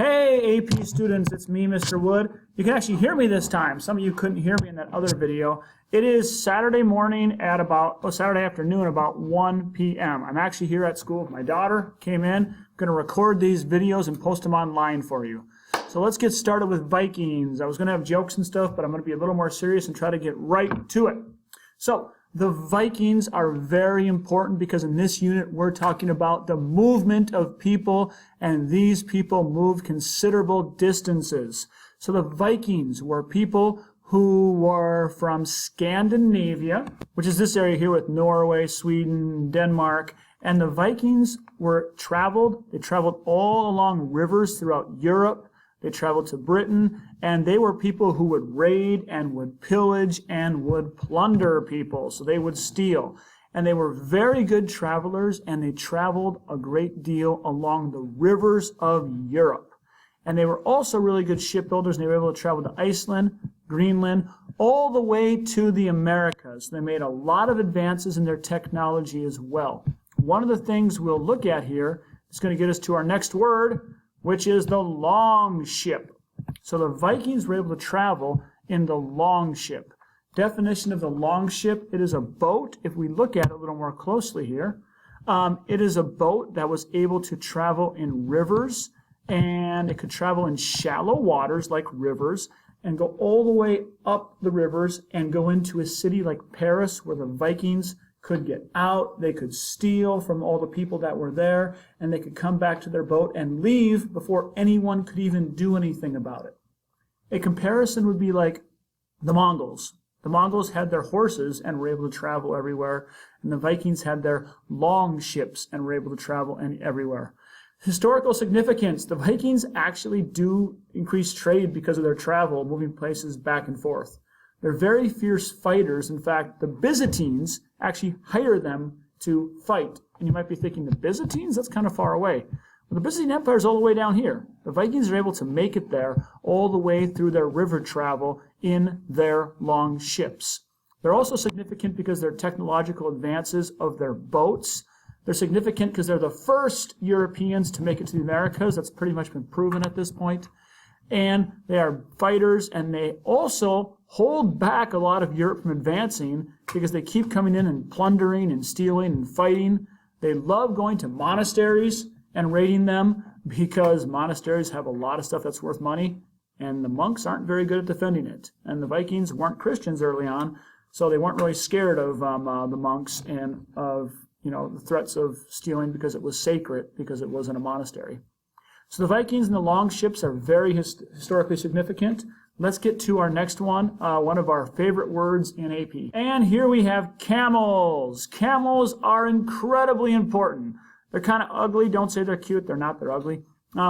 Hey AP students, it's me, Mr. Wood. You can actually hear me this time. Some of you couldn't hear me in that other video. It is Saturday morning at Saturday afternoon about 1 p.m. I'm actually here at school with my daughter. Came in. I'm going to record these videos and post them online for you. So let's get started with Vikings. I was going to have jokes and stuff, but I'm going to be a little more serious and try to get right to it. So the Vikings are very important because in this unit we're talking about the movement of people, and these people moved considerable distances. So the Vikings were people who were from Scandinavia, which is this area here with Norway, Sweden, Denmark, and the Vikings they traveled all along rivers throughout Europe. They traveled to Britain, and they were people who would raid and would pillage and would plunder people. So they would steal. And they were very good travelers, and they traveled a great deal along the rivers of Europe. And they were also really good shipbuilders, and they were able to travel to Iceland, Greenland, all the way to the Americas. They made a lot of advances in their technology as well. One of the things we'll look at here is going to get us to our next word, which is the long ship. So the Vikings were able to travel in the long ship. Definition of the long ship, it is a boat. If we look at it a little more closely here, it is a boat that was able to travel in rivers, and it could travel in shallow waters like rivers and go all the way up the rivers and go into a city like Paris where the Vikings could get out, they could steal from all the people that were there, and they could come back to their boat and leave before anyone could even do anything about it. A comparison would be like the Mongols. The Mongols had their horses and were able to travel everywhere, and the Vikings had their long ships and were able to travel everywhere. Historical significance. The Vikings actually do increase trade because of their travel, moving places back and forth. They're very fierce fighters. In fact, the Byzantines actually hire them to fight. And you might be thinking, the Byzantines? That's kind of far away. Well, the Byzantine Empire is all the way down here. The Vikings are able to make it there all the way through their river travel in their long ships. They're also significant because they're technological advances of their boats. They're significant because they're the first Europeans to make it to the Americas. That's pretty much been proven at this point. And they are fighters, and they also hold back a lot of Europe from advancing because they keep coming in and plundering and stealing and fighting. They love going to monasteries and raiding them because monasteries have a lot of stuff that's worth money, and the monks aren't very good at defending it. And the Vikings weren't Christians early on, so they weren't really scared of the monks and of the threats of stealing because it was sacred, because it was in a monastery. So the Vikings and the long ships are very historically significant. Let's get to our next one of our favorite words in AP. And here we have camels. Camels are incredibly important. They're kind of ugly. Don't say they're cute. They're not. They're ugly.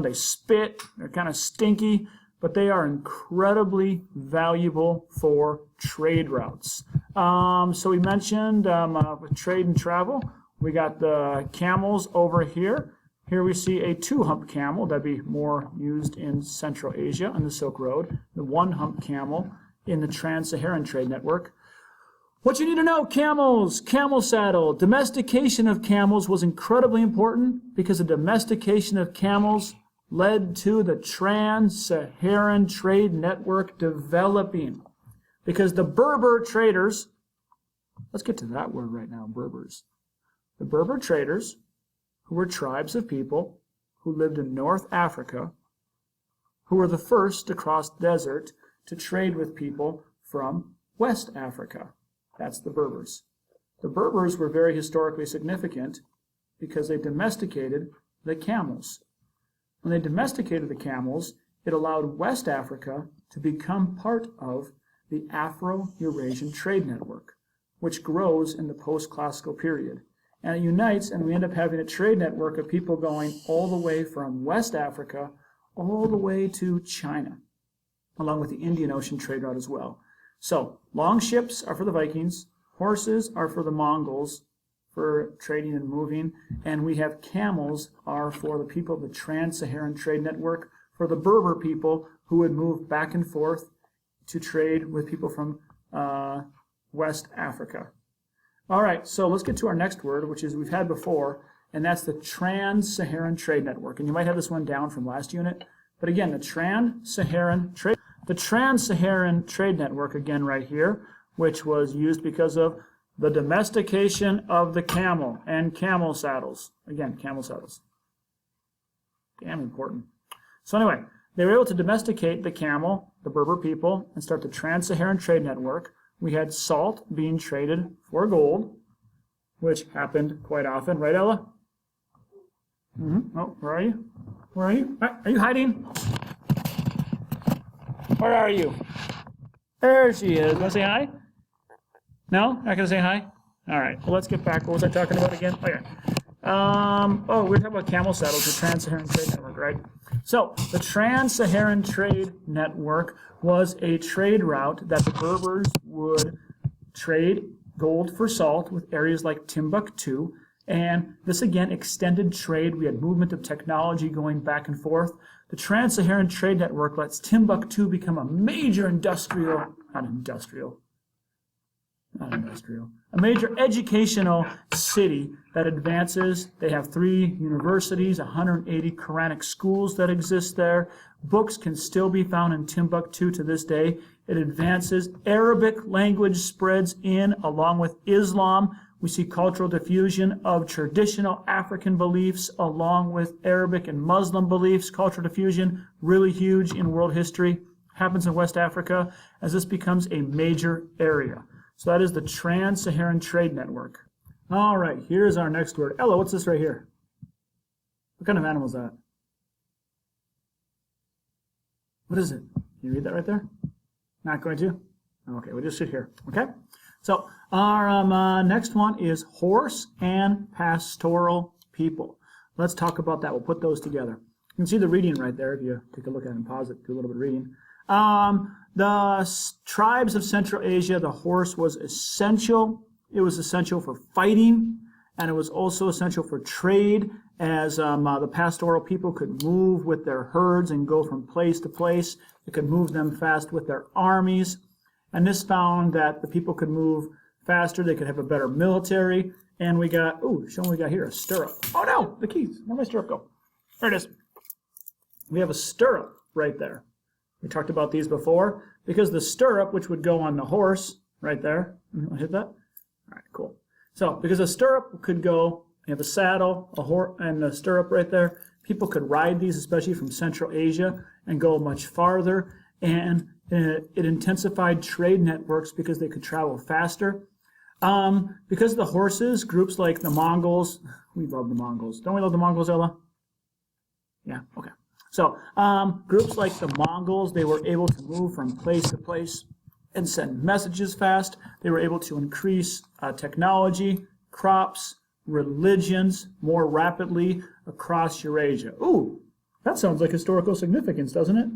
They spit. They're kind of stinky. But they are incredibly valuable for trade routes. So we mentioned trade and travel. We got the camels over here. Here we see a two-hump camel. That'd be more used in Central Asia on the Silk Road. The one-hump camel in the Trans-Saharan trade network. What you need to know, camels, camel saddle. Domestication of camels was incredibly important because the domestication of camels led to the Trans-Saharan trade network developing. Because the Berber Traders, let's get to that word right now, Berbers. The Berber Traders, who were tribes of people who lived in North Africa, who were the first to cross the desert to trade with people from West Africa. That's the Berbers. The Berbers were very historically significant because they domesticated the camels. When they domesticated the camels, it allowed West Africa to become part of the Afro-Eurasian trade network, which grows in the post-classical period. And it unites, and we end up having a trade network of people going all the way from West Africa all the way to China, along with the Indian Ocean trade route as well. So, long ships are for the Vikings, horses are for the Mongols for trading and moving, and we have camels are for the people of the Trans-Saharan trade network, for the Berber people who would move back and forth to trade with people from West Africa. All right, so let's get to our next word, which is we've had before, and that's the Trans-Saharan Trade Network. And you might have this one down from last unit. But again, the Trans-Saharan trade network, again right here, which was used because of the domestication of the camel and camel saddles. Again, camel saddles. Damn important. So anyway, they were able to domesticate the camel, the Berber people, and start the Trans-Saharan trade network. We had salt being traded for gold, which happened quite often. Right, Ella? Oh, where are you? Where are you? Are you hiding? Where are you? There she is. Want to say hi? No? Not going to say hi? All right. Well, let's get back. What was I talking about again? Oh, yeah. We were talking about camel saddles, the Trans-Saharan trade network, right? So, the Trans-Saharan trade network was a trade route that the Berbers would trade gold for salt with areas like Timbuktu, and this again extended trade. We had movement of technology going back and forth. The Trans-Saharan trade network lets Timbuktu become a major a major educational city that advances. They have 3 universities, 180 Quranic schools that exist there. Books can still be found in Timbuktu to this day. It advances. Arabic language spreads in along with Islam. We see cultural diffusion of traditional African beliefs along with Arabic and Muslim beliefs. Cultural diffusion, really huge in world history. Happens in West Africa as this becomes a major area. So that is the Trans-Saharan trade network. All right, here's our next word. Ella, what's this right here? What kind of animal is that? What is it? Can you read that right there? Not going to? Okay, we'll just sit here, okay? So our next one is horse and pastoral people. Let's talk about that. We'll put those together. You can see the reading right there if you take a look at it and pause it, do a little bit of reading. The tribes of Central Asia, the horse was essential. It was essential for fighting, and it was also essential for trade, as the pastoral people could move with their herds and go from place to place. They could move them fast with their armies, and this found that the people could move faster. They could have a better military, and we got, show me what we got here, a stirrup. Oh no, the keys. Where'd my stirrup go? There it is. We have a stirrup right there. We talked about these before, because the stirrup, which would go on the horse, right there, hit that? All right, cool. So, because a stirrup could go, you have a saddle, a horse, and a stirrup right there. People could ride these, especially from Central Asia, and go much farther, and it intensified trade networks because they could travel faster. Because of the horses, groups like the Mongols, we love the Mongols. Don't we love the Mongols, Ella? Yeah, okay. So, groups like the Mongols, they were able to move from place to place and send messages fast. They were able to increase technology, crops, religions more rapidly across Eurasia. Ooh, that sounds like historical significance, doesn't it?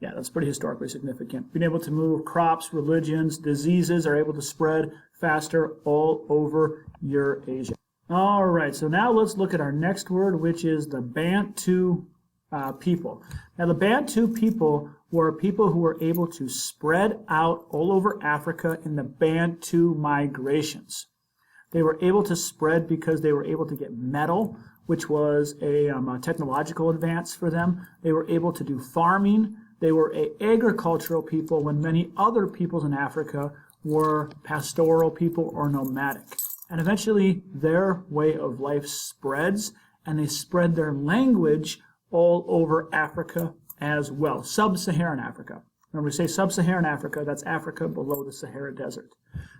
Yeah, that's pretty historically significant. Being able to move crops, religions, diseases are able to spread faster all over Eurasia. All right, so now let's look at our next word, which is the Bantu people. Now, the Bantu people were people who were able to spread out all over Africa in the Bantu migrations. They were able to spread because they were able to get metal, which was a technological advance for them. They were able to do farming. They were an agricultural people when many other peoples in Africa were pastoral people or nomadic. And eventually their way of life spreads, and they spread their language all over Africa as well. Sub-Saharan Africa. When we say Sub-Saharan Africa, that's Africa below the Sahara Desert.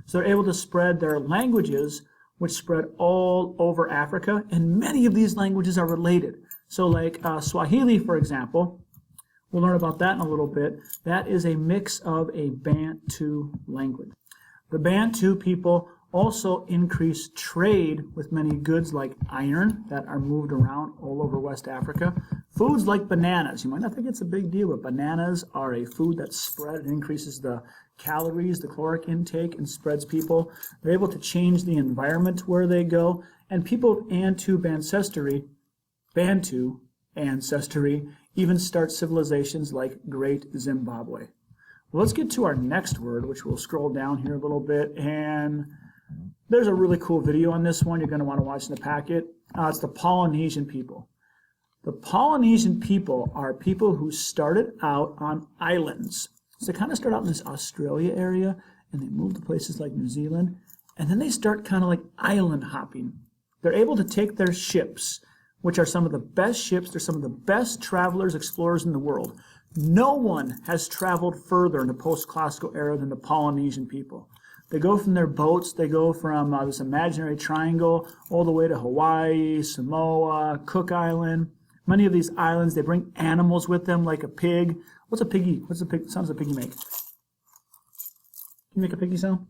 So they're able to spread their languages, which spread all over Africa, and many of these languages are related. So like Swahili, for example, we'll learn about that in a little bit. That is a mix of a Bantu language. The Bantu people also increased trade with many goods like iron that are moved around all over West Africa. Foods like bananas. You might not think it's a big deal, but bananas are a food that's spread and increases the calories, the caloric intake, and spreads people. They're able to change the environment where they go. And people of Bantu ancestry even start civilizations like Great Zimbabwe. Well, let's get to our next word, which we'll scroll down here a little bit, and there's a really cool video on this one you're going to want to watch in the packet. It's the Polynesian people. The Polynesian people are people who started out on islands. So they kind of start out in this Australia area, and they move to places like New Zealand, and then they start kind of like island hopping. They're able to take their ships, which are some of the best ships, they're some of the best travelers, explorers in the world. No one has traveled further in the post-classical era than the Polynesian people. They go from their boats, they go from this imaginary triangle all the way to Hawaii, Samoa, Cook Island. Many of these islands, they bring animals with them, like a pig. What's a piggy? What's the pig? Sound does a piggy make? Can you make a piggy sound?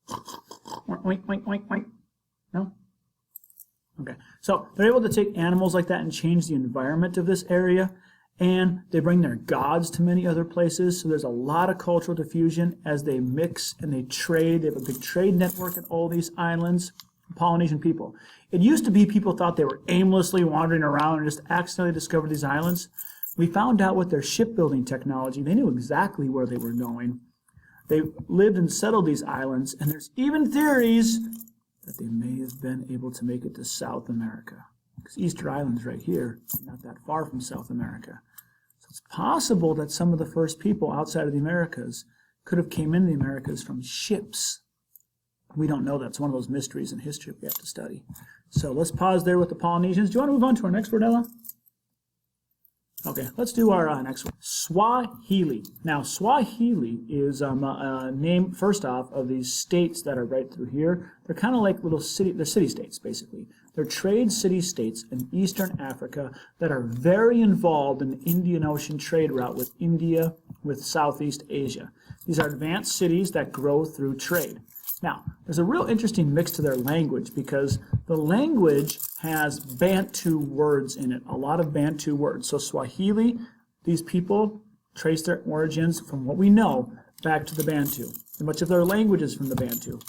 Oink, oink, oink, oink. No? Okay. So they're able to take animals like that and change the environment of this area. And they bring their gods to many other places. So there's a lot of cultural diffusion as they mix and they trade. They have a big trade network at all these islands. Polynesian people. It used to be people thought they were aimlessly wandering around and just accidentally discovered these islands. We found out with their shipbuilding technology, they knew exactly where they were going. They lived and settled these islands, and there's even theories that they may have been able to make it to South America. Because Easter Island's right here, not that far from South America. So it's possible that some of the first people outside of the Americas could have came into the Americas from ships. We don't know that. It's one of those mysteries in history we have to study. So let's pause there with the Polynesians. Do you want to move on to our next word, Ella? Okay, let's do our next one. Swahili. Now, Swahili is a name, first off, of these states that are right through here. They're kind of like little city-states, basically. They're trade city-states in Eastern Africa that are very involved in the Indian Ocean trade route with India, with Southeast Asia. These are advanced cities that grow through trade. Now, there's a real interesting mix to their language because the language has Bantu words in it, a lot of Bantu words. So Swahili, these people trace their origins from what we know back to the Bantu. And much of their language is from the Bantu.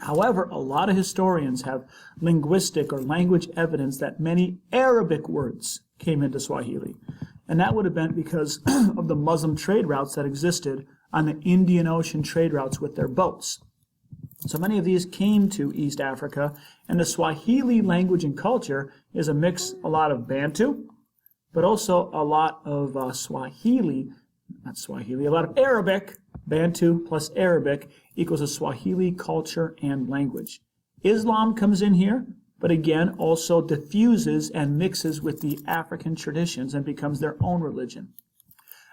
However, a lot of historians have linguistic or language evidence that many Arabic words came into Swahili. And that would have been because of the Muslim trade routes that existed on the Indian Ocean trade routes with their boats. So many of these came to East Africa, and the Swahili language and culture is a mix, a lot of Bantu, but also a lot of a lot of Arabic. Bantu plus Arabic equals a Swahili culture and language. Islam comes in here, but again also diffuses and mixes with the African traditions and becomes their own religion.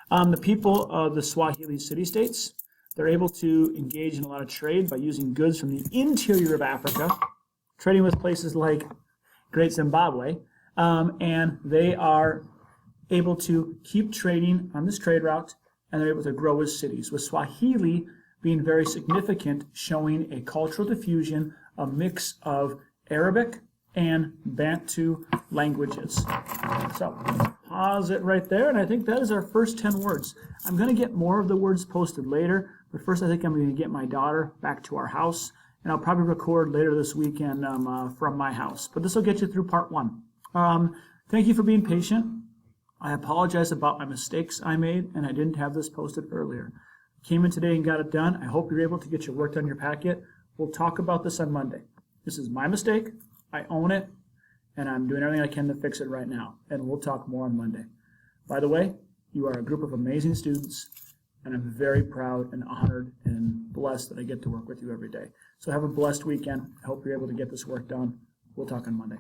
The people of the Swahili city-states, they're able to engage in a lot of trade by using goods from the interior of Africa, trading with places like Great Zimbabwe, and they are able to keep trading on this trade route, and they're able to grow as cities, with Swahili being very significant, showing a cultural diffusion, a mix of Arabic and Bantu languages. So pause it right there, and I think that is our first 10 words. I'm going to get more of the words posted later, but first I think I'm going to get my daughter back to our house, and I'll probably record later this weekend from my house. But this will get you through part 1. Thank you for being patient. I apologize about my mistakes I made, and I didn't have this posted earlier. Came in today and got it done. I hope you're able to get your work done in your packet. We'll talk about this on Monday. This is my mistake. I own it, and I'm doing everything I can to fix it right now. And we'll talk more on Monday. By the way, you are a group of amazing students, and I'm very proud and honored and blessed that I get to work with you every day. So have a blessed weekend. I hope you're able to get this work done. We'll talk on Monday.